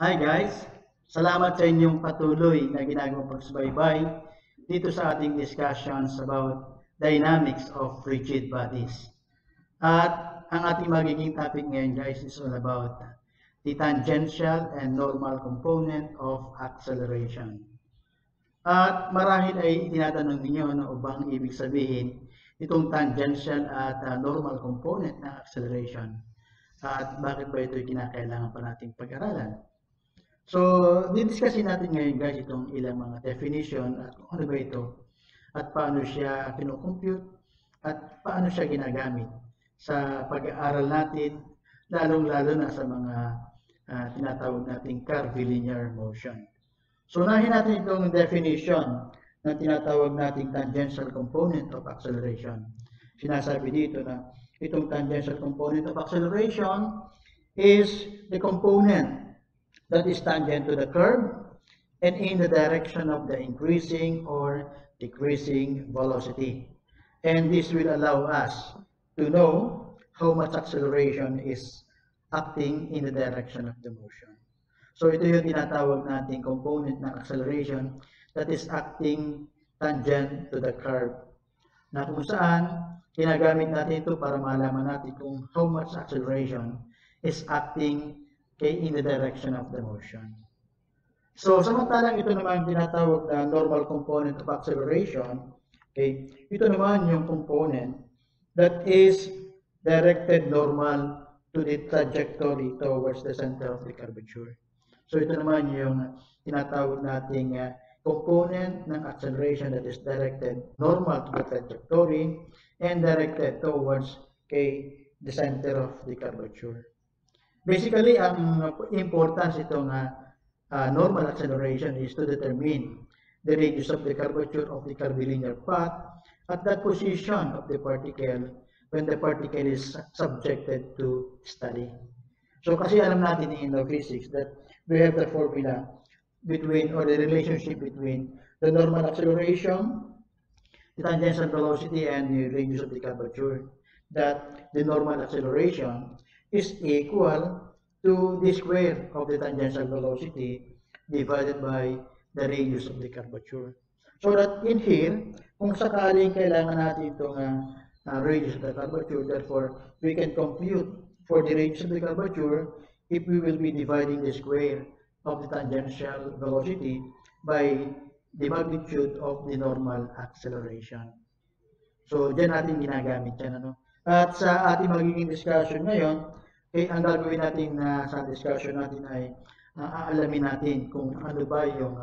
Hi guys! Salamat sa inyong patuloy na ginagawang pagsubaybay dito sa ating discussions about dynamics of rigid bodies. At ang ating magiging topic ngayon guys is all about the tangential and normal component of acceleration. At marahil ay tinatanong ninyo ano bang ibig sabihin itong tangential at normal component ng acceleration. At bakit ba ito kinakailangan pa nating pag-aralan? So, didiscusin natin ngayon guys itong ilang mga definition at kung ano ba ito at paano siya kinocompute at paano siya ginagamit sa pag-aaral natin, lalong-lalo na sa mga tinatawag nating curvilinear motion. So, unahin natin itong definition na tinatawag nating tangential component of acceleration. Sinasabi dito na itong tangential component of acceleration is the component that is tangent to the curve and in the direction of the increasing or decreasing velocity. And this will allow us to know how much acceleration is acting in the direction of the motion. So ito yung tinatawag nating component ng acceleration that is acting tangent to the curve. Na kung saan ginagamit natin ito para malaman natin kung how much acceleration is acting in the direction of the motion. So, samantalang ito naman tinatawag na normal component of acceleration, okay, ito naman yung component that is directed normal to the trajectory towards the center of the curvature. So, ito naman yung tinatawag nating component ng acceleration that is directed normal to the trajectory and directed towards the center of the curvature. Basically, ang importance itong normal acceleration is to determine the radius of the curvature of the curvilinear path at that position of the particle when the particle is subjected to study. So kasi alam natin in physics that we have the formula between or the relationship between the normal acceleration, the tangential velocity, and the radius of the curvature. That the normal acceleration is equal to the square of the tangential velocity divided by the radius of the curvature. So that in here, kung sakaling kailangan natin itong radius of the curvature, therefore we can compute for the radius of the curvature if we will be dividing the square of the tangential velocity by the magnitude of the normal acceleration. So, dyan natin ginagamit yan. Ano? At sa ating magiging discussion ngayon, ang gagawin natin sa discussion natin ay aalamin natin kung ano ba yung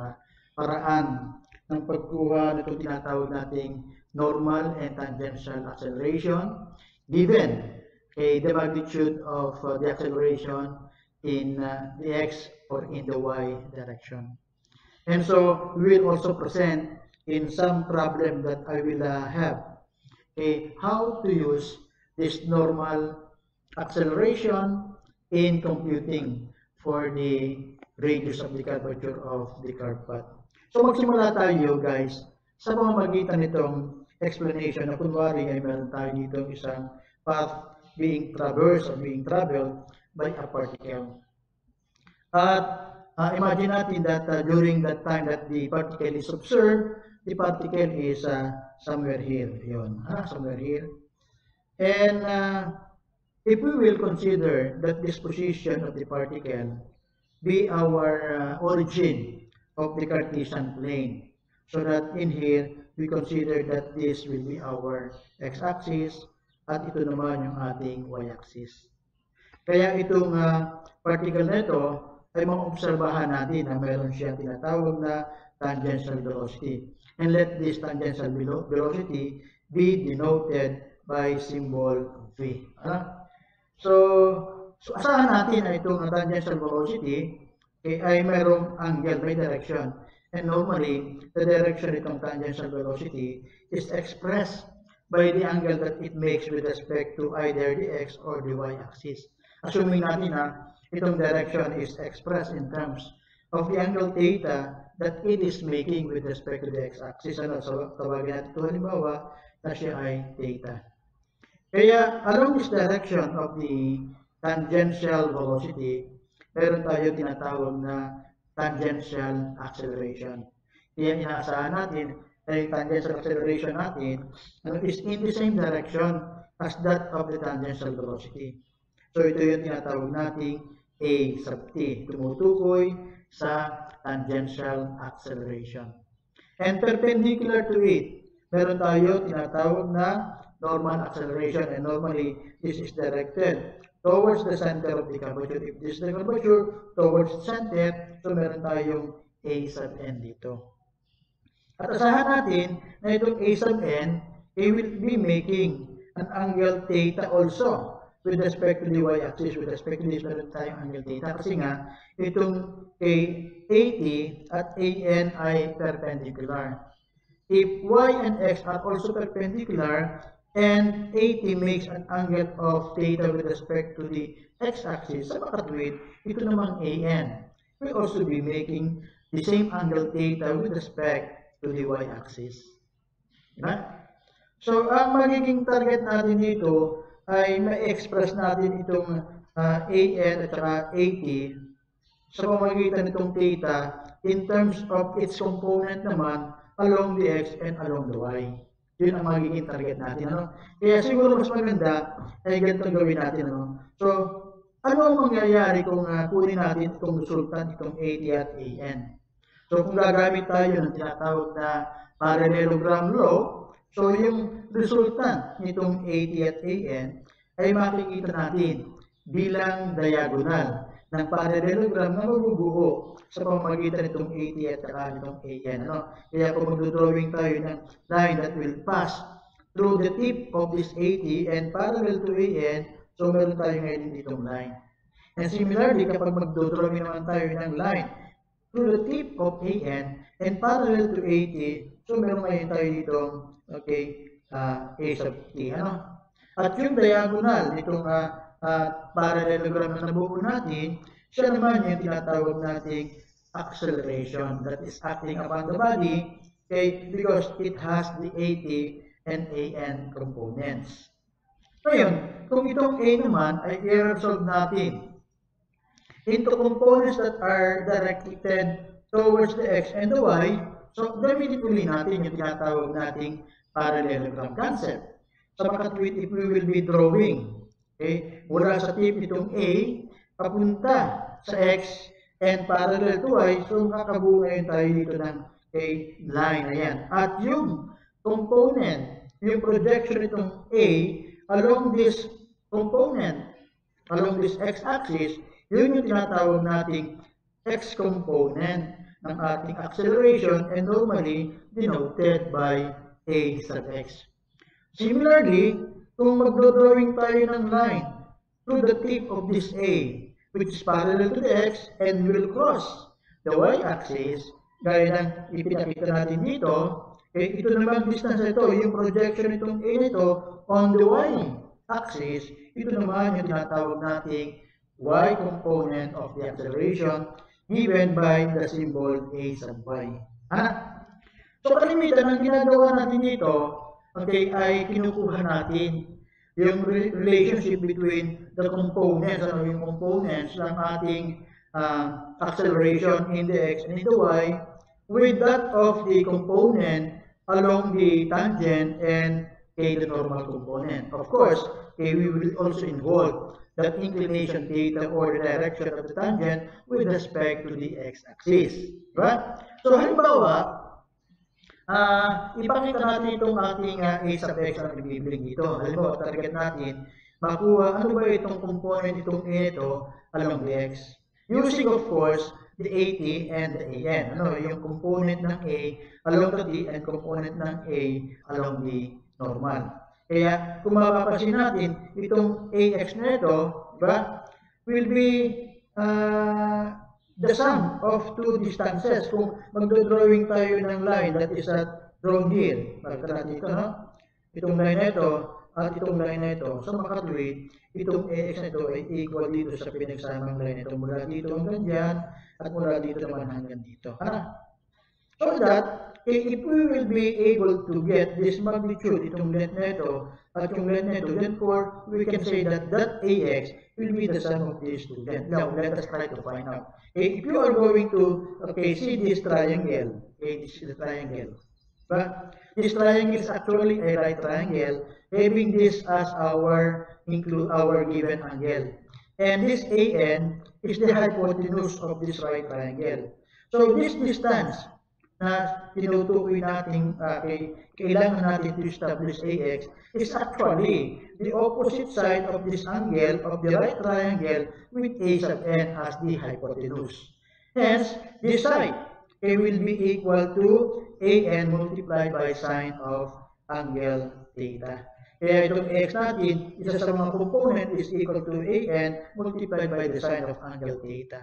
paraan ng pagkuha na itong tinatawag nating normal and tangential acceleration given the magnitude of the acceleration in the x or in the y direction. And so, we will also present in some problem that I will have how to use this normal acceleration in computing for the radius of the curvature of the curve path. So magsimula tayo guys sa pamamagitan nitong explanation na kunwari ay meron tayo dito isang path being traversed or being traveled by a particle. At imagine natin that during that time that the particle is observed, the particle is somewhere here. Yun, somewhere here. And if we will consider that this position of the particle be our origin of the Cartesian plane, so that in here, we consider that this will be our x-axis at ito naman yung ating y-axis. Kaya itong particle na ito ay maobserbahan natin na mayroon siyang tinatawag na tangential velocity. And let this tangential velocity be denoted by symbol V. So asahan natin na itong tangential velocity ay mayroong angle, may direction. And normally, the direction itong tangential velocity is expressed by the angle that it makes with respect to either the x or the y-axis. Assuming natin na itong direction is expressed in terms of the angle theta that it is making with respect to the x-axis. Ano? So, tawagin natin ito halimbawa na siya ay theta. Kaya, along this direction of the tangential velocity, meron tayo tinatawag na tangential acceleration. Kaya inaasahan natin ay tangential acceleration natin is in the same direction as that of the tangential velocity. So ito yung tinatawag nating A sub t, tumutukoy sa tangential acceleration. And perpendicular to it, meron tayo tinatawag na normal acceleration, and normally this is directed towards the center of the curvature. If this is the curvature towards the center, so meron tayong A sub n dito. At asahan natin na itong A sub n, it will be making an angle theta also with respect to the y-axis. With respect to this, meron tayong angle theta kasi nga itong AT at AN ay perpendicular. If y and x are also perpendicular and AT makes an angle of theta with respect to the x-axis, sa makatwid, ito namang AN will also be making the same angle theta with respect to the y-axis. Diba? So, ang magiging target natin dito ay ma-express natin itong AN at saka AT sa pamamagitan nitong theta in terms of its component naman along the x and along the y. Yun ang magiging target natin. Ano? Kaya siguro mas maganda ay ganito gawin natin. Ano? So, ano ang mangyayari kung kunin natin itong resultant, itong AT at AN? So, kung gagamit tayo ng tinatawag na parallelogram law, so yung resultant nitong AT at AN ay makikita natin bilang diagonal ng parallelogram na mabubuo sa pamamagitan nitong AT at itong AN. Ano? Kaya kung mag-drawing tayo ng line that will pass through the tip of this AT and parallel to AN, so meron tayo ngayon ditong line. And similarly, kapag mag-drawing naman tayo ng line through the tip of AN and parallel to AT, so meron ngayon tayo ditong A sub t. Ano? At yung diagonal nitong parallelogram na nabuo natin, siya naman yung tinatawag nating acceleration that is acting upon the body because it has the AT and AN components. Ngayon, kung itong A naman ay i-resolve natin into components that are directed towards the x and the y, so gamitin uli natin yung tinatawag nating parallelogram concept. Sa makatwid, if we will be drawing, mula sa tip itong A, papunta sa x and parallel to y, so makakabuo ngayon tayo dito ng line na yan. At yung component, yung projection itong A along this component, along this x-axis, yun yung tinatawag nating x component ng ating acceleration and normally denoted by A sub x. Similarly, kung magdodrawing tayo ng line through the tip of this A, which is parallel to the x and will cross the y-axis, gaya ng ipinakita natin dito, ito naman distance ito, yung projection itong A nito on the y-axis, ito naman yung tinatawag nating y component of the acceleration given by the symbol A sub y. So kalimitan, ang ginagawa natin dito, ay kinukuha natin yung relationship between the components, yung components ng ating acceleration in the x and in the y with that of the component along the tangent and the normal component. Of course, we will also involve that inclination theta or the direction of the tangent with respect to the x-axis. Right? So halimbawa, ipakita natin itong ating A sub x na nagbibiling dito. Halimbawa, target natin, makuha ano ba itong component itong A ito along the x. Using of course, the AT and the AN. Ano, yung component ng A along the T and component ng A along the normal. Kaya kung mapapansin natin, itong AX na ito, diba, will be the sum of two distances. Kung magdodrawing tayo ng line that is drawn here, makikita natin ito, no? Itong line na ito at itong line na ito. So makatwid, itong AX na ito ay equal dito sa pinagsamang line na ito. Mula dito hanggang dyan at mula dito naman hanggang dito. So that, if we will be able to get this magnitude, itong length na ito, at yung length na ito, then we can say that that AX will be the sum of these two lengths. Now, let us try to find out. Okay, if you are going to, see this triangle, this is the triangle. But this triangle is actually a right triangle, having this as our given angle. And this AN is the hypotenuse of this right triangle. So this distance na tinutukoy natin, kailangan natin to establish AX is actually the opposite side of this angle of the right triangle with A sub n as the hypotenuse. Hence, this side will be equal to AN multiplied by sine of angle theta. Kaya itong x natin, isa sa mga component is equal to AN multiplied by the sine of angle theta.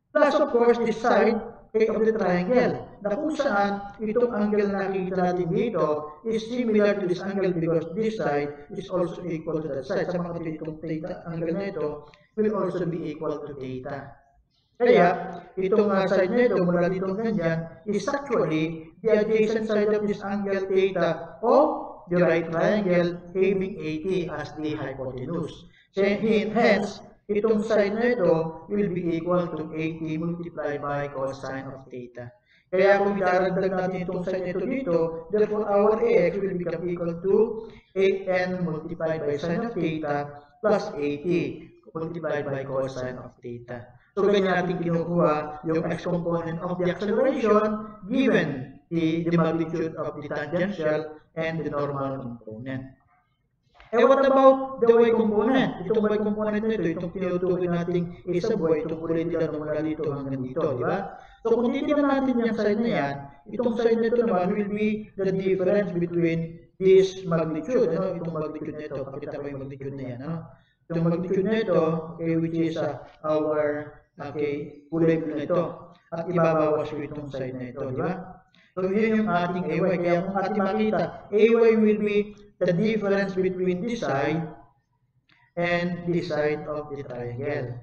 Plus, of course, this side of the triangle, na kung saan itong angle na nakikita natin dito is similar to this angle because this side is also equal to that side. Sa mga itong theta, angle na ito will also be equal to theta. Kaya, itong side na ito, mula dito ganyan, is actually the adjacent side of this angle theta of the right triangle having AT as the hypotenuse. Hence, itong side na ito will be equal to AT multiplied by cosine of theta. Kaya kung idaragdag natin itong side na ito dito, therefore our AX will become equal to AN multiplied by sine of theta plus AT multiplied by cosine of theta. So ganyan natin kinukuha yung x component of the acceleration given the magnitude of the tangential and the normal component. And what about the y component? Itong y component nito, itong tinutukoy natin a sub y, itong kulay nila mula dito hanggang dito, di ba? So kung titignan natin yung side na yan, itong side nito naman will be the difference between this magnitude, ano? Itong magnitude nito, pakita ko yung magnitude na yan, ano? Itong magnitude nito, which is our kulay blue nito, at ibabawas ko itong side na ito, di ba? So yun yung ating AY. Kaya kung ating makita, AY will be the difference between this side and this side of the triangle.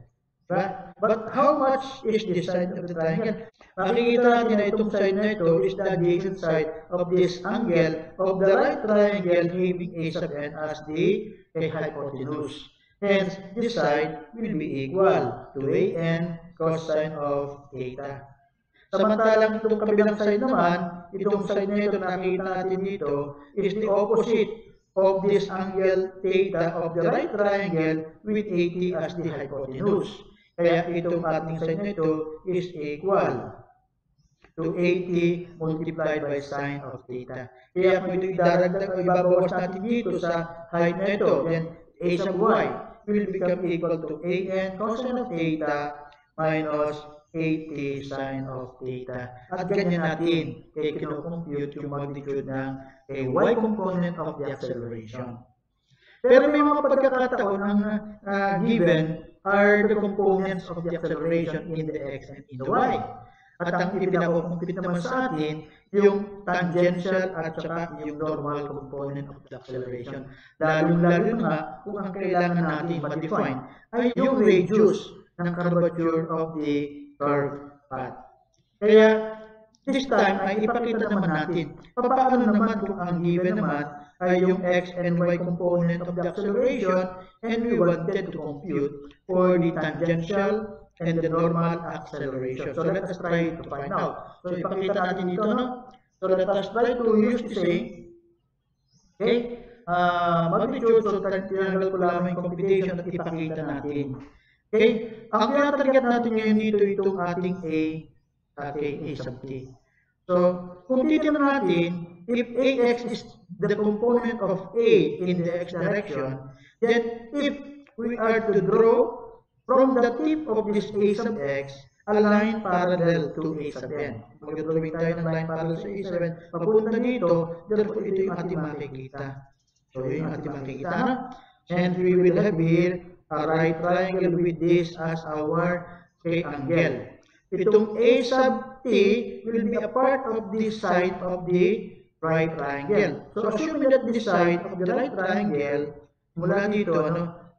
Right? But how much is this side of the triangle? Makikita natin na itong side na ito is the adjacent side of this angle of the right triangle having A sub n as the hypotenuse. Hence, this side will be equal to AN cosine of theta. Samantalang itong kabilang side naman, itong side na ito nakikita natin dito is the opposite of this angle theta of the right triangle with AT as the hypotenuse. Kaya itong ating side na ito is equal to AT multiplied by sine of theta. Kaya kung ito idaragdag o ibabawas natin dito sa height na ito, then A sub y will become equal to AN cosine of theta minus AT sine of theta. At ganyan natin kinukompute yung magnitude ng y component of the acceleration. Pero may mga pagkakataon ang given are the components of the acceleration in the x and in the y. At ang ipinakompute naman sa atin yung tangential at saka yung normal component of the acceleration. Lalo nga kung ang kailangan natin ma-define ay yung radius ng curvature of the curve path. Kaya, this time ay ipakita naman natin paano naman kung ang given naman ay yung x and y component of the acceleration and we wanted to compute for the tangential and the normal acceleration. So let us try to find out. So ipakita natin dito, no? So let us try to use the same magnitude. So tinanggal ko lamang yung computation at ipakita natin. Okay, ang tinatarget natin ngayon dito itong ating A sub t. So, kung titignan natin, if AX is the component of A in the x direction, then if we are to draw from the tip of this A sub x, a line parallel to A sub n. Mag-drawing tayo ng line parallel sa A sub n, papunta dito, therefore ito yung ating makikita. So, yun yung ating makikita. And we will have here a right triangle with this as our angle. Itong A sub t will be a part of this side of the right triangle. So assuming that this side of the right triangle, mula dito,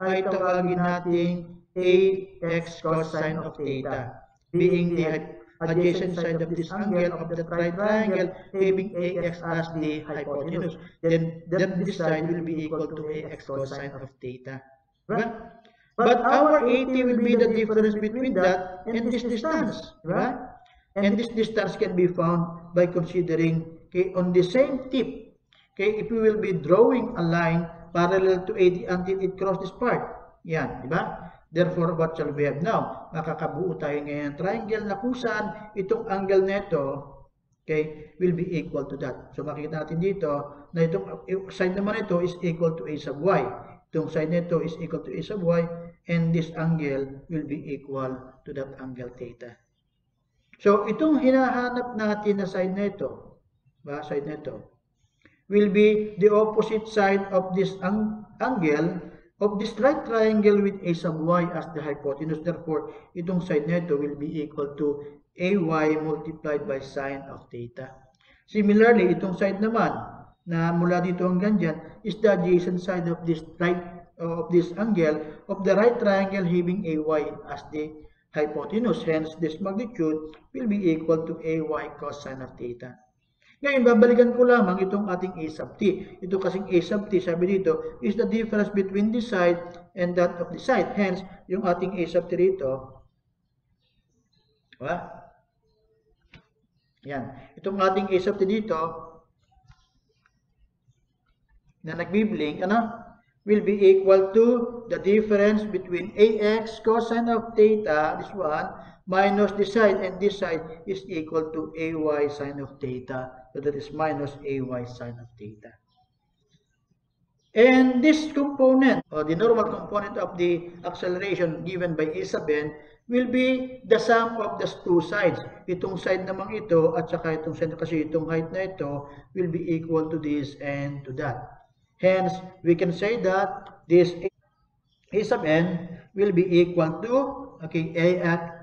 ay tawagin natin AX cosine of theta, being the adjacent side of this angle of the right triangle having AX as the hypotenuse. Then this side will be equal to AX cosine of theta. Diba? But our AT will be the difference between that and this distance. Diba? And this distance can be found by considering, okay, on the same tip, okay, if we will be drawing a line parallel to AD until it crosses this part. Yan, di ba? Therefore, what shall we have now? Makakabuo tayo ngayon ng triangle na kung saan itong angle nito, okay, will be equal to that. So, makikita natin dito na itong side naman ito is equal to A sub Y. Itong side nito is equal to A sub Y, and this angle will be equal to that angle theta. So, itong hinahanap natin na side nito, side nito, will be the opposite side of this angle of this right triangle with A sub Y as the hypotenuse. Therefore, itong side nito will be equal to AY multiplied by sine of theta. Similarly, itong side naman na mula dito hanggang dyan is the adjacent side of this angle of the right triangle having AY as the hypotenuse. Hence, this magnitude will be equal to AY cosine of theta. Ngayon, babalikan ko lamang itong ating A sub t. Ito kasing A sub t, sabi dito, is the difference between this side and that of the side. Hence, yung ating A sub t dito, yan. Itong ating A sub t dito, na nagbiblink, will be equal to the difference between AX cosine of theta, this one, minus this side, and this side is equal to AY sine of theta. So that is minus AY sine of theta. And this component, or the normal component of the acceleration given by A sub n, will be the sum of the two sides. Itong side namang ito, at saka itong side, kasi itong height na ito, will be equal to this and to that. Hence, we can say that this A sub n will be equal to, okay,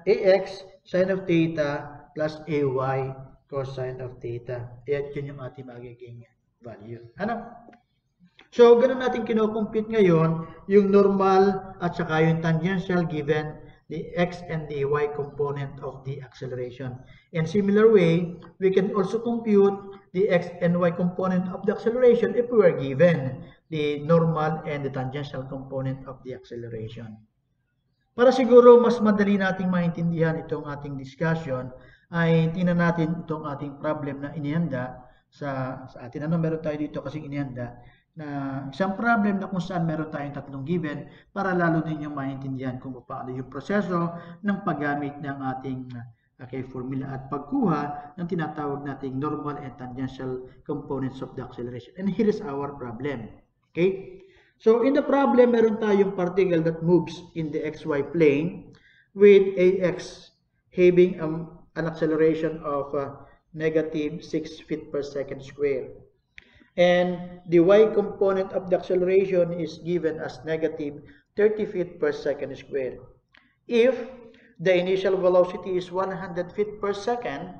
AX sine of theta plus AY cosine of theta. At yun yung ating magiging value. So, ganun natin kinocompute ngayon yung normal at saka yung tangential given the x and the y component of the acceleration. In similar way, we can also compute the x and y component of the acceleration if we were given the normal and the tangential component of the acceleration. Para siguro mas madali nating maintindihan itong ating discussion, ay tingnan natin itong ating problem na inihanda sa atin. Meron tayo dito kasi inihanda na isang problem na kung saan meron tayong tatlong given para lalo ninyong maintindihan kung paano yung proseso ng paggamit ng ating formula at pagkuha ng tinatawag nating normal and tangential components of the acceleration. And here is our problem. Okay? So, in the problem, meron tayong particle that moves in the xy plane with AX having an acceleration of negative 6 feet per second square. And the y component of the acceleration is given as negative 30 feet per second square. If the initial velocity is 100 feet per second,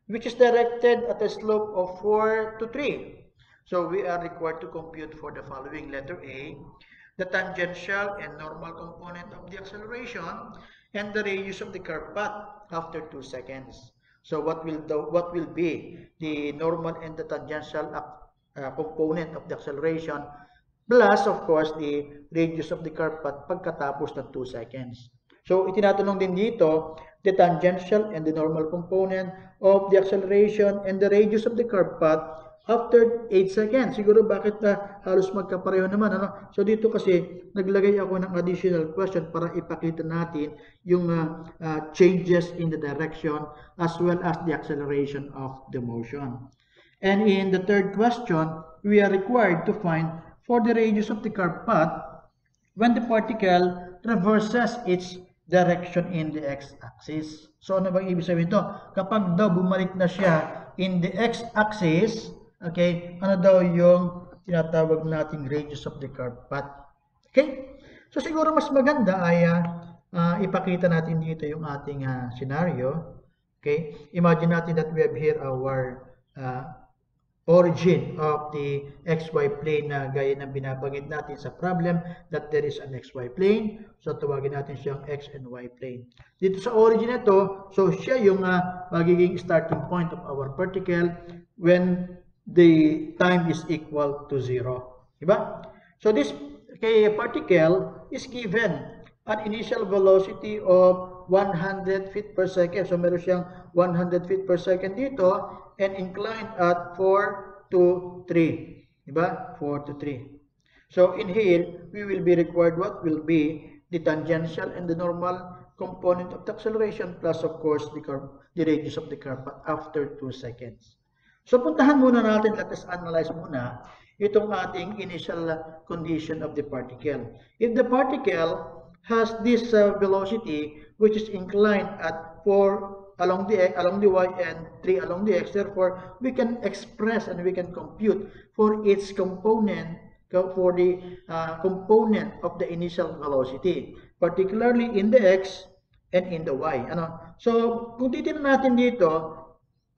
which is directed at a slope of 4 to 3. So we are required to compute for the following: letter A, the tangential and normal component of the acceleration, and the radius of the curved path after 2 seconds. So what will be the normal and the tangential component of the acceleration, plus of course the radius of the curved path pagkatapos ng 2 seconds. So itinatanong din dito the tangential and the normal component of the acceleration and the radius of the curved path after 8 seconds. Siguro bakit halos magkapareho naman, So dito kasi naglagay ako ng additional question para ipakita natin yung changes in the direction as well as the acceleration of the motion. And in the third question, we are required to find for the radius of the curved path when the particle reverses its direction in the x-axis. So ano bang ibig sabihin ito? Kapag daw bumalik na siya in the x-axis, okay, ano daw yung tinatawag nating radius of the curved path. Okay? So siguro mas maganda ay ipakita natin dito yung ating scenario. Okay? Imagine natin that we have here our origin of the xy plane na gaya ng binabanggit natin sa problem that there is an xy plane. So tawagin natin siyang x and y plane. Dito sa origin nito, so siya yung magiging starting point of our particle when the time is equal to 0. Diba? So this particle is given an initial velocity of 100 feet per second. So meron siyang 100 feet per second dito and inclined at 4 to 3. Diba? 4 to 3. So in here, we will be required what will be the tangential and the normal component of the acceleration plus of course the radius of the curve after 2 seconds. So puntahan muna natin, let us analyze muna itong ating initial condition of the particle. If the particle has this velocity which is inclined at 4 along the y and 3 along the x, therefore we can express and we can compute for its component, for the component of the initial velocity, particularly in the x and in the y. So kung titignan natin dito,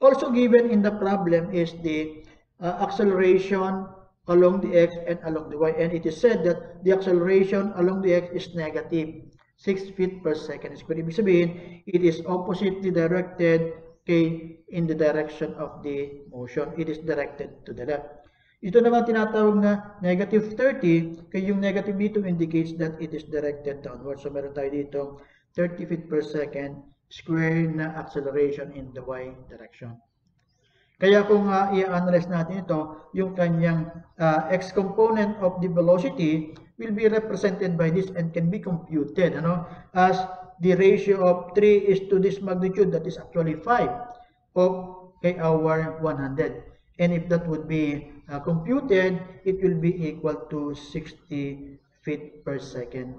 also given in the problem is the acceleration along the x and along the y, and it is said that the acceleration along the x is negative 6 feet per second squared. Ibig sabihin, it is oppositely directed in the direction of the motion. It is directed to the left. Ito naman tinatawag na negative 30, kaya yung negative dito indicates that it is directed downward. So meron tayo dito 30 feet per second square na acceleration in the y direction. Kaya kung i-analyze natin ito, yung kanyang x component of the velocity will be represented by this and can be computed as the ratio of 3 is to this magnitude, that is actually 5 of our 100. And if that would be computed, it will be equal to 60 feet per second.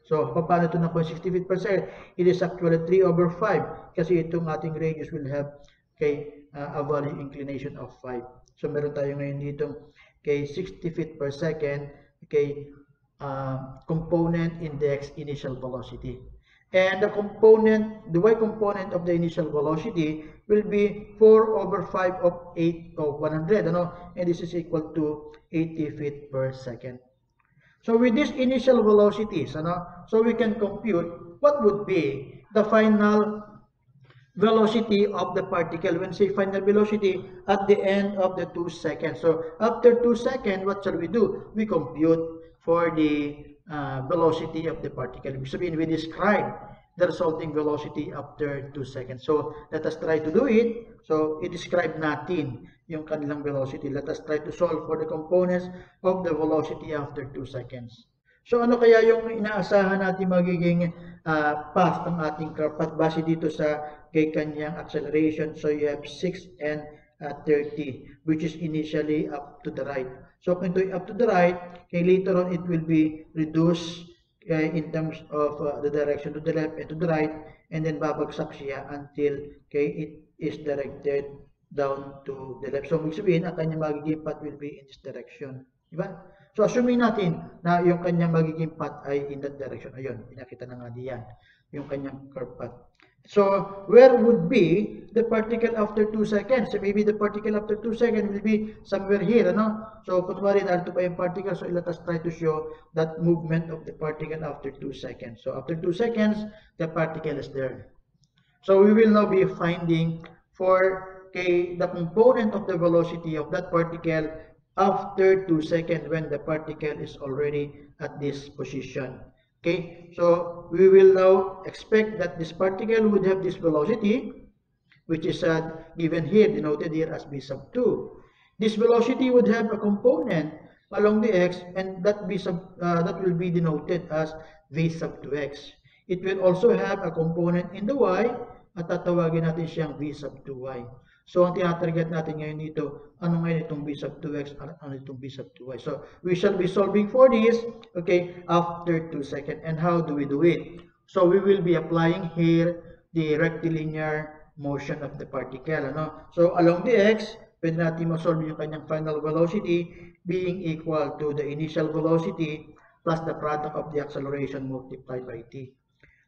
So, paano ito na po 60 feet per second? It is actually 3 over 5 kasi itong ating radius will have a value inclination of 5. So, meron tayo ngayon dito 60 feet per second component index initial velocity. And the y component of the initial velocity will be 4 over 5 of 8 of 100, and this is equal to 80 feet per second. So with these initial velocities, so we can compute what would be the final velocity of the particle. When say final velocity at the end of the 2 seconds. So after 2 seconds, what shall we do? We compute for the velocity of the particle. So we describe the resulting velocity after 2 seconds. So let us try to do it. So i-describe natin yung kanilang velocity. Let us try to solve for the components of the velocity after 2 seconds. So ano kaya yung inaasahan natin magiging path ng ating curve path base dito sa kanyang acceleration? So you have 6 and 30, which is initially up to the right. So kung ito up to the right, later on it will be reduced in terms of the direction to the left and to the right, and then babagsak siya until it is directed down to the left. So ibig sabihin, ang kanyang magiging path will be in this direction. Diba? So assuming natin na yung kanyang magiging path ay in that direction. Ayun, pinakita na nga diyan yung kanyang curve path. So where would be the particle after 2 seconds? So maybe the particle after 2 seconds will be somewhere here, So kunwari narito pa yung particle, so let us try to show that movement of the particle after 2 seconds. So after 2 seconds, the particle is there. So we will now be finding for the component of the velocity of that particle after 2 seconds when the particle is already at this position. Okay, so we will now expect that this particle would have this velocity, which is given here, denoted here as v sub 2. This velocity would have a component along the x, and that will be denoted as v sub 2x. It will also have a component in the y, at tatawagin natin siyang v sub 2y. So, ang tinatarget natin ngayon dito, ano ngayon itong v sub 2x, ano itong v sub 2y. So, we shall be solving for this, after 2 seconds. And how do we do it? So, we will be applying here the rectilinear motion of the particle. So, along the x, pwede natin ma-solve yung kanyang final velocity being equal to the initial velocity plus the product of the acceleration multiplied by t.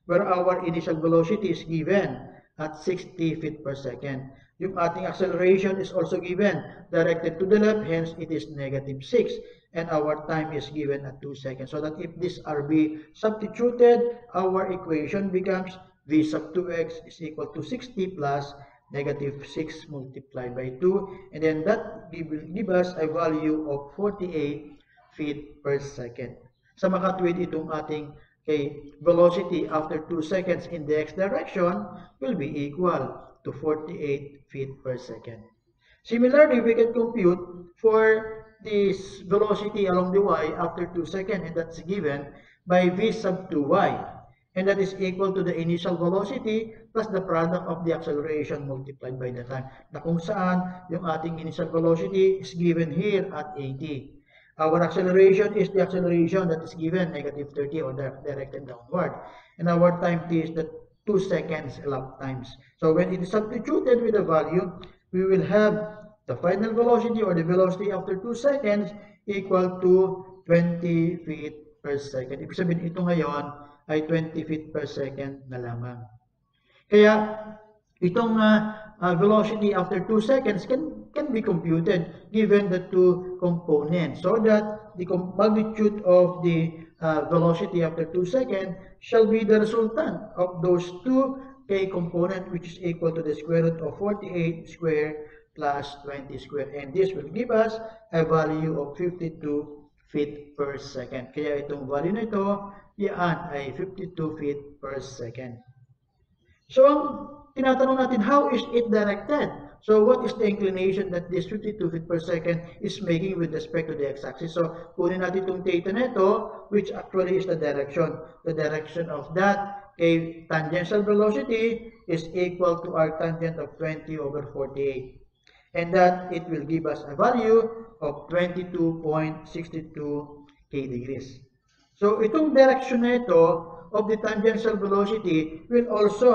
Where our initial velocity is given at 60 feet per second. Yung ating acceleration is also given, directed to the left, hence it is -6. And our time is given at 2 seconds. So that if this are be substituted, our equation becomes v sub 2x is equal to 60 plus -6 multiplied by 2. And then that will give us a value of 48 feet per second. Sa makatwid itong ating velocity after 2 seconds in the x direction will be equal to 48 feet per second. Similarly, we can compute for this velocity along the y after 2 seconds, and that's given by v sub 2y. And that is equal to the initial velocity plus the product of the acceleration multiplied by the time. Na kung saan yung ating initial velocity is given here at 80. Our acceleration is the acceleration that is given, -30 or directed downward. And our time t is the 2 seconds elapsed times. So when it is substituted with the value, we will have the final velocity or the velocity after 2 seconds equal to 20 feet per second. Ibig sabihin, ito ngayon ay 20 feet per second na lamang. Kaya itong velocity after 2 seconds can be computed given the two components, so that the magnitude of the velocity after 2 seconds shall be the resultant of those two components, which is equal to the square root of 48 square plus 20 square. And this will give us a value of 52 feet per second. Kaya itong value na ito, yan ay 52 feet per second. So, ang tinatanong natin, how is it directed? So, what is the inclination that this 52 feet per second is making with respect to the x-axis? So, kunin natin itong theta na ito, which actually is the direction. The direction of that tangential velocity is equal to our tangent of 20 over 48. And that it will give us a value of 22.62 degrees. So, itong direction na ito of the tangential velocity will also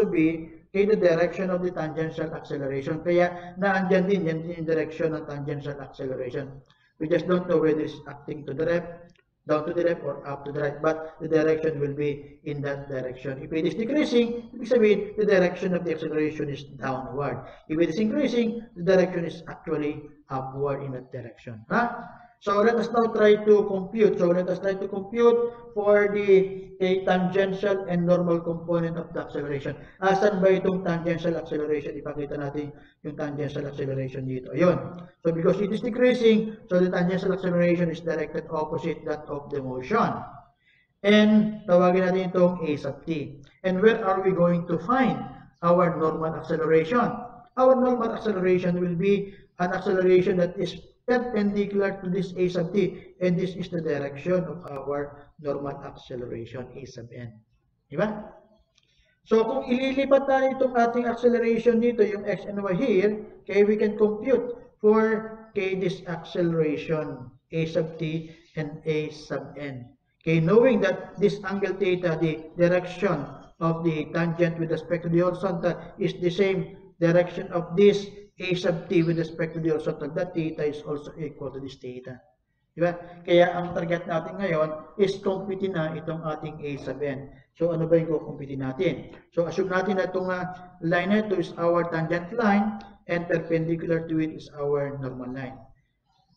be the direction of the tangential acceleration. Kaya naandyan din yan yung direction ng tangential acceleration. We just don't know whether it's acting to the left, down to the left, or up to the right, but the direction will be in that direction. If it is decreasing, ibig sabihin, the direction of the acceleration is downward. If it is increasing, the direction is actually upward in that direction. So let us now try to compute. For the tangential and normal component of the acceleration. Asan ba itong tangential acceleration? Ipakita natin yung tangential acceleration dito. Ayun. So because it is decreasing, so the tangential acceleration is directed opposite that of the motion. And tawagin natin itong a sub t. And where are we going to find our normal acceleration? Our normal acceleration will be an acceleration that is perpendicular to this a sub t, and this is the direction of our normal acceleration, a sub n. Diba? So, kung ililipat natin itong ating acceleration dito, yung x and y here, okay, we can compute for this acceleration, a sub t and a sub n. Okay, knowing that this angle theta, the direction of the tangent with respect to the horizontal, is the same direction of this a sub t with respect to the horizontal, that theta is also equal to this theta. Diba? Kaya ang target natin ngayon is compute na itong ating a sub n. So ano ba yung kukumpute natin? So assume natin na itong line na ito is our tangent line and perpendicular to it is our normal line.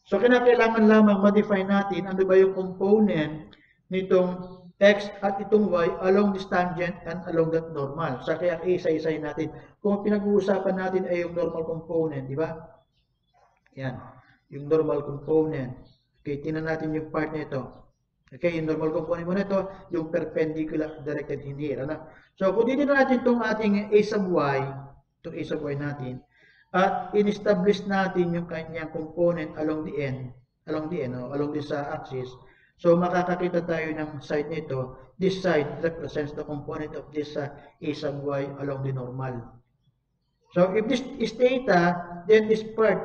So kailangan lamang ma-define natin ano ba yung component nitong x at itong y along this tangent and along that normal. So kaya isa-isay natin. Kung pinag-uusapan natin ay yung normal component, di ba? Yan, yung normal component. Okay, tingnan natin yung part nito. Okay, yung normal component mo nito, yung perpendicular directed in here. Ano? So kung titignan natin itong ating a sub y, itong a sub y natin, at in-establish natin yung kanyang component along the end, along this axis. So, makakakita tayo ng side nito. This side represents the component of this a sub y along the normal. So, if this is theta, then this part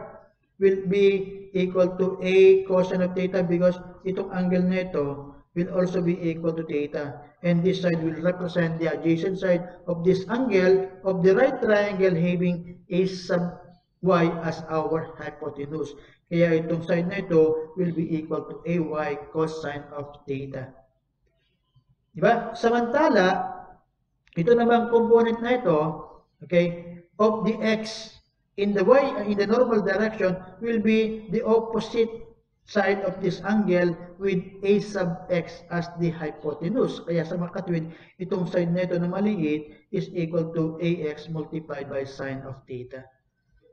will be equal to a cosine of theta because itong angle nito will also be equal to theta. And this side will represent the adjacent side of this angle of the right triangle having a sub y as our hypotenuse. Kaya itong side na ito will be equal to ay cosine of theta. Diba? Samantala, ito namang component na ito, okay, of the x in the normal direction will be the opposite side of this angle with a sub x as the hypotenuse. Kaya sa makatwid, itong side na ito na maliit is equal to ax multiplied by sine of theta.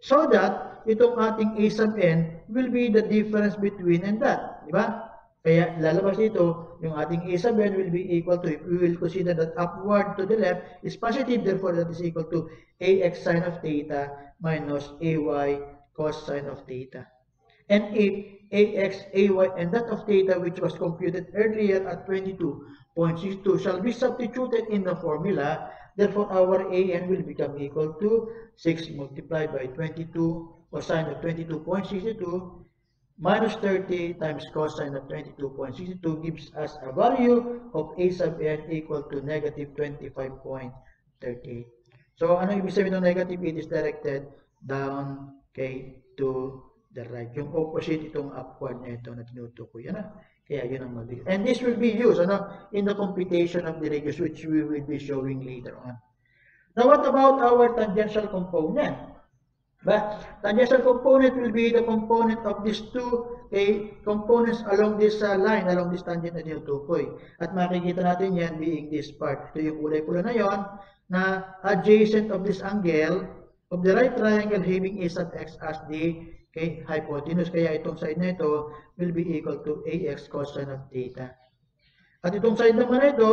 So that itong ating a sub n will be the difference between and that. Di ba? Kaya lalabas dito, yung ating a sub n will be equal to, if we will consider that upward to the left is positive, therefore that is equal to ax sine of theta minus ay cos sine of theta. And if ax, ay, and that of theta which was computed earlier at 22.62 shall be substituted in the formula, therefore our an will become equal to 6 multiplied by 22 or sine of 22.62 minus 30 times cosine of 22.62 gives us a value of a sub n equal to negative 25.38. So, ano ibig sabihin ng negative? It is directed down, okay, to the right. Yung opposite itong upward na ito na tinutukoy. Ano? Kaya yun ang mabilis. And this will be used in the computation of the radius which we will be showing later on. Now, what about our tangential component? But tangential component will be the component of these two components along this line, along this tangent na tinutukoy. At makikita natin yan being this part. Ito yung kulay-pula na yon na adjacent of this angle of the right triangle having a sub x as the hypotenuse. Kaya itong side na ito will be equal to ax cosine of theta. At itong side naman na ito,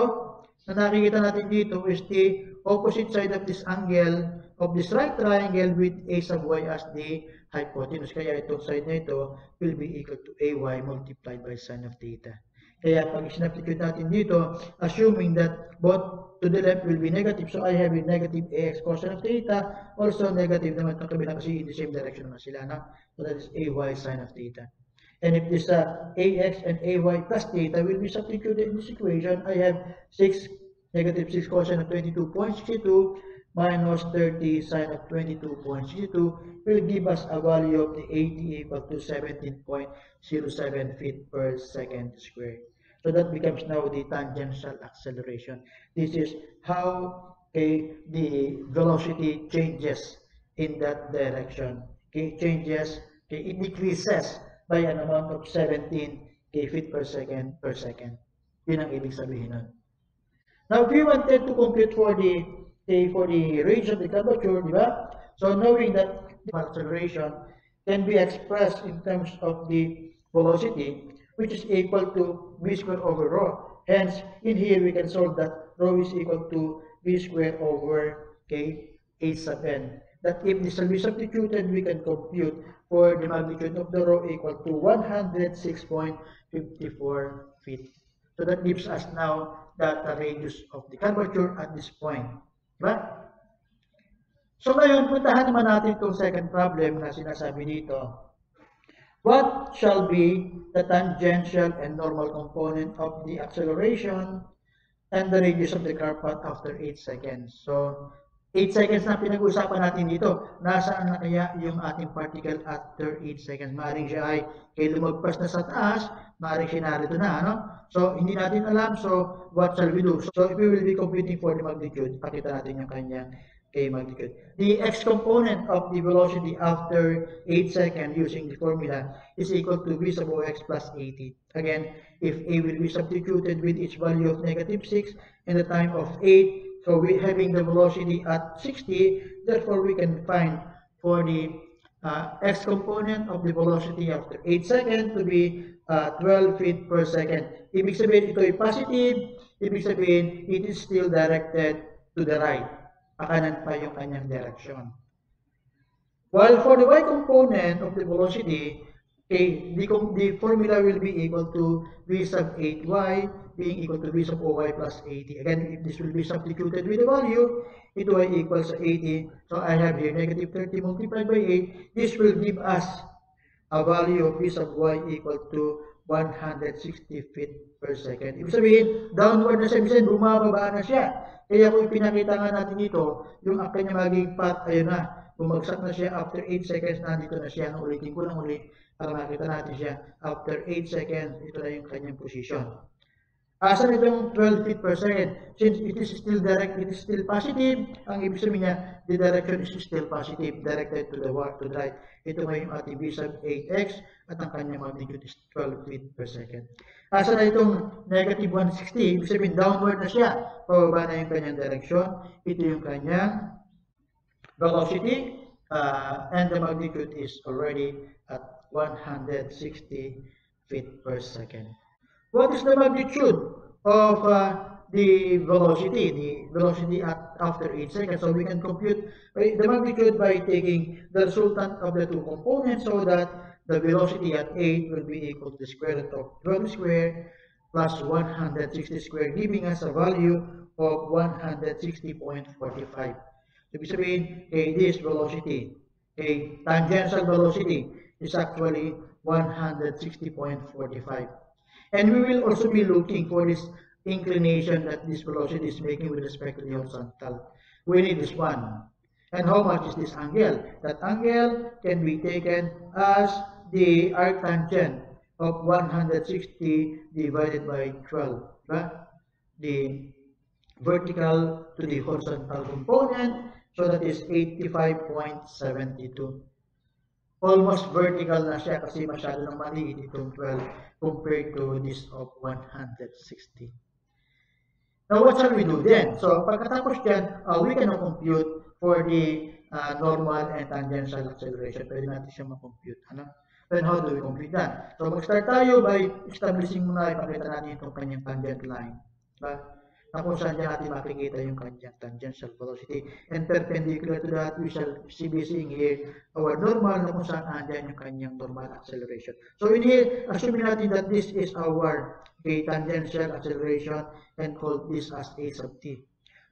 na nakikita natin dito is the opposite side of this angle of this right triangle with a sub y as the hypotenuse. Kaya itong side na ito will be equal to ay multiplied by sine of theta. Kaya pag sinubstitute natin dito, assuming that both to the left will be negative, so I have a negative ax cosine of theta, also negative naman itong kabila kasi in the same direction naman sila. No? So that is ay sine of theta. And if this ax and ay plus theta will be substituted in this equation, I have negative 6 cosine of 22.62 minus 30 sine of 22.62 will give us a value of the AT equal to 17.07 feet per second squared. So that becomes now the tangential acceleration. This is how the velocity changes in that direction. It changes, it decreases by an amount of 17 feet per second. Yun ang ibig sabihin nun. Now, if we wanted to compute for the range of the curvature, di ba? So, knowing that the acceleration can be expressed in terms of the velocity, which is equal to v squared over rho. Hence, in here, we can solve that rho is equal to v squared over a sub n. That if this will be substituted, we can compute for the magnitude of the rho equal to 106.54 feet. So that gives us now that the radius of the curvature at this point. Diba? So ngayon, puntahan naman natin itong second problem na sinasabi dito. What shall be the tangential and normal component of the acceleration and the radius of the curve path after 8 seconds? So, 8 seconds na pinag-uusapan natin dito. Nasaan na kaya yung ating particle after 8 seconds? Maaaring siya ay lumagpas na sa taas, maaaring siya narito na, ano? So, hindi natin alam. So, what shall we do? So, if we will be computing for the magnitude, pakita natin yung kanyang magnitude. The x component of the velocity after 8 seconds using the formula is equal to v sub x plus 80. Again, if a will be substituted with its value of negative 6 and the time of 8, so we having the velocity at 60, therefore we can find for the x component of the velocity after 8 seconds to be 12 feet per second. Ibig sabihin ito ay positive, ibig sabihin it is still directed to the right. Pakanan pa yung kanyang direction. While for the y component of the velocity, the formula will be equal to v sub 8y being equal to v sub oy plus 80. Again, if this will be substituted with the value, it y equals 80. So I have here negative 30 multiplied by 8. This will give us a value of v sub y equal to 160 feet per second. Ibig sabihin, downward na siya, ibig sabihin, bumababa na siya. Kaya kung pinakita nga natin dito, yung kanya magiging path, ayun na, bumagsak na siya after 8 seconds, nandito na siya. Ulitin ko lang ulit para makita natin siya. After 8 seconds, ito na yung kanyang position. Asan itong 12 feet per second? Since it is still direct, it is still positive, ang ibig sabihin niya, the direction is still positive, directed to the right. Ito ngayon yung ating v sub 8x at ang kanyang magnitude is 12 feet per second. Asan na itong negative 160? Ibig sabihin, downward na siya. Pababa na yung kanyang direction. Ito yung kanyang velocity, and the magnitude is already at 160 feet per second. What is the magnitude of the velocity after 8 seconds? So we can compute the magnitude by taking the resultant of the two components, so that the velocity at 8 will be equal to the square root of 12 squared plus 160 squared, giving us a value of 160.45. So ibig sabihin, this velocity, tangential velocity, is actually 160.45. And we will also be looking for this inclination that this velocity is making with respect to the horizontal. We need this one. And how much is this angle? That angle can be taken as the arctangent of 160 divided by 12. Right? The vertical to the horizontal component, so that is 85.72. Almost vertical na siya kasi masyado nang maliit itong 12 compared to this of 160. Now, what shall we do then? So, pagkatapos dyan, we can compute for the normal and tangential acceleration. Pwede natin siya makompute. Ano? Then, how do we compute that? So, mag-start tayo by establishing muna, ipakita natin itong kanyang tangent line. Diba? Na kung saan dyan natin makikita yung kanyang tangential velocity. And perpendicular to that, we shall be seeing here our normal, na kung saan andyan yung kanyang normal acceleration. So in here, assuming natin that this is our tangential acceleration and call this as a sub t.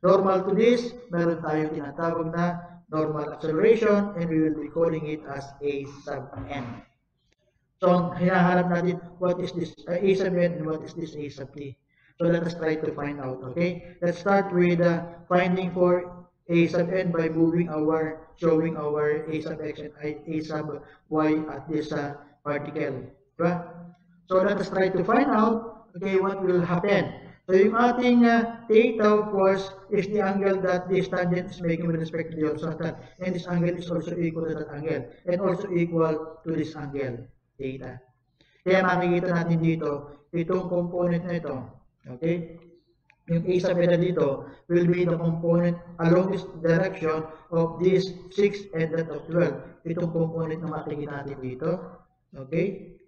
Normal to this, meron tayong tinatawag na normal acceleration, and we will be calling it as a sub n. So hinahanap natin what is this a sub n and what is this a sub t. So let us try to find out, okay? Let's start with finding for a sub n by showing our a sub x and a sub y at this particle. Right? So let us try to find out, okay, what will happen. So yung ating theta, of course, is the angle that this tangent is making with respect to the horizontal. And this angle is also equal to that angle. And also equal to this angle, theta. Kaya makikita natin dito, itong component na ito, okay? Yung a sub n dito will be the component along this direction of this 6 and that of 12. Itong component na makikita natin dito. Okay?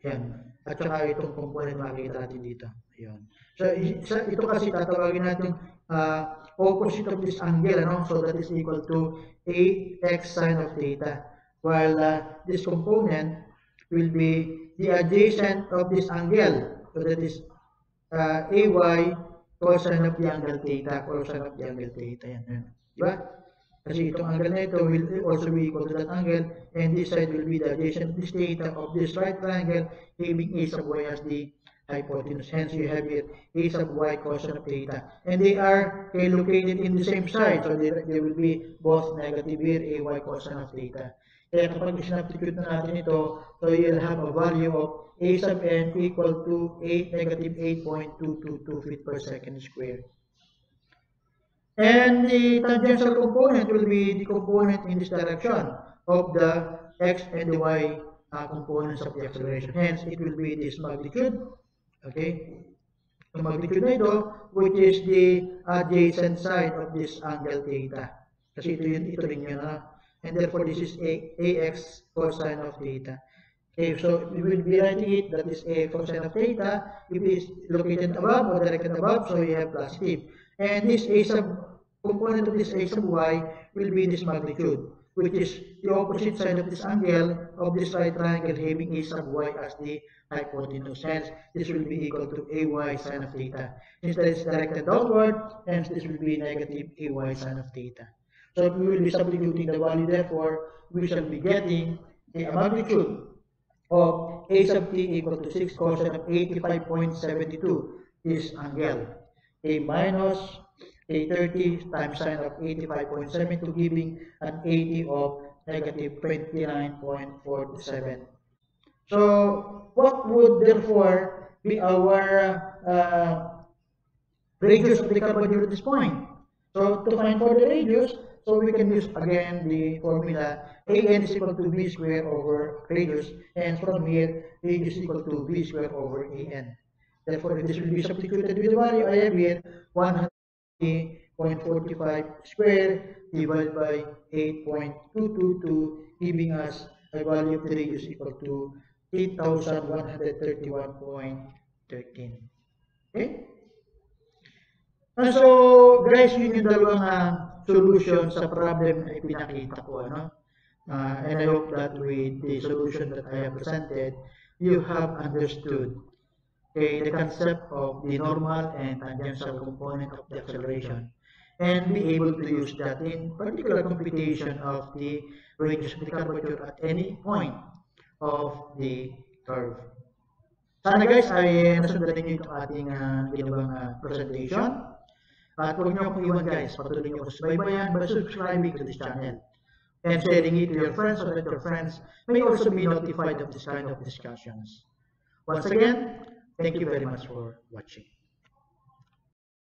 Yan. At saka itong component na makikita natin dito. Ayan. So ito kasi tatawagin natin opposite of this angle, ano? So that is equal to ax sine of theta. While this component will be the adjacent of this angle. So that is ay cosine of the angle theta, cosine of the angle theta. Yan. Diba? Kasi itong angle na ito will also be equal to that angle, and this side will be the adjacent of this theta of this right triangle, having a sub y as the hypotenuse. Hence, you have here a sub y cosine of theta. And they are located in the same side, so they will be both negative here, ay cosine of theta. Kaya kapag sinubstitute na natin ito, so you'll have a value of a sub n equal to negative 8.222 feet per second squared. And the tangential component will be the component in this direction of the x and the y components of the acceleration. Hence, it will be this magnitude. Okay? The magnitude na ito, which is the adjacent side of this angle theta. Kasi ito rin yun. And therefore, this is ax cosine of theta. Okay, so we will be writing it, that is a cosine of theta. If it is located above or directed above, so we have positive. And this a sub component of this a sub y will be this magnitude, which is the opposite side of this angle of this right triangle, having a sub y as the hypotenuse. Hence, this will be equal to ay sine of theta. Since that is directed downward, hence this will be negative ay sine of theta. So if we will be substituting the value, therefore, we shall be getting a magnitude of a sub t equal to 6 cosine of 85.72 this angle. A minus a 30 times sine of 85.72, giving an 80 of negative 29.47. So what would therefore be our radius of the curvature at this point. So to find for the radius, so we can use again the formula AN is equal to B square over radius, and from here radius is equal to B square over AN. Therefore, if this will be substituted with the value, I have here 100.45 square divided by 8.222, giving us a value of the radius equal to 8,131.13. Okay? And so, guys, yun yung dalawang solution sa problem na ipinakita ko. Ano? And I hope that with the solution that I have presented, you have understood the concept of the normal and tangential component of the acceleration, and be able to use that in particular computation of the radius of the curvature at any point of the curve. Sana guys ay nasundan niyo itong ating ginawang presentation. At huwag niyo akong iwan guys, patuloy niyo ako subaybayan by subscribing to this channel and sharing it to your friends so that your friends may also be notified of this kind of discussions. Once again, thank you very much for watching.